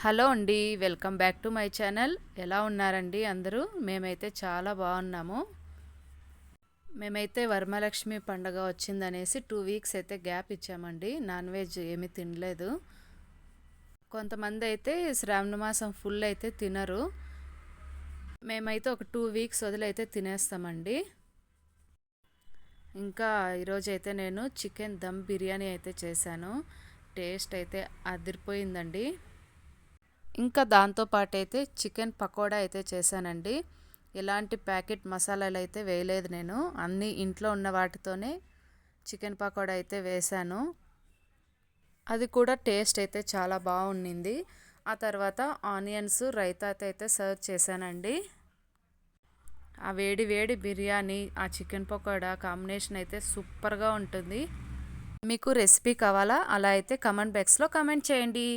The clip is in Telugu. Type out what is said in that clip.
హలో అండి, welcome back to my channel. ఎలా ఉన్నారండి అందరూ? మేమైతే చాలా బాగున్నాము. మేమైతే వరమలక్ష్మి పండగ వచ్చిందనేసి 2 వీక్స్ అయితే గ్యాప్ ఇచ్చామండి. నాన్ వెజ్ ఏమీ తినలేదు. కొంతమంది అయితే శ్రావణ మాసం ఫుల్ అయితే తినరు. మేమైతే ఒక 2 వీక్స్ వదిలైతే తినేస్తామండి. ఇంకా ఈరోజైతే నేను చికెన్ దమ్ బిర్యానీ అయితే చేశాను. టేస్ట్ అయితే అదిరిపోయిందండి. ఇంకా దాంతోపాటు అయితే చికెన్ పకోడా అయితే చేశానండి. ఎలాంటి ప్యాకెట్ మసాలాలు అయితే వేయలేదు నేను. అన్నీ ఇంట్లో ఉన్న వాటితోనే చికెన్ పకోడా అయితే వేశాను. అది కూడా టేస్ట్ అయితే చాలా బాగుండింది. ఆ తర్వాత ఆనియన్స్ రైతా అయితే సర్వ్ చేశానండి. ఆ వేడి వేడి బిర్యానీ, ఆ చికెన్ పకోడా కాంబినేషన్ అయితే సూపర్గా ఉంటుంది. మీకు రెసిపీ కావాలా? అలా అయితే కామెంట్ బాక్స్లో కామెంట్ చేయండి.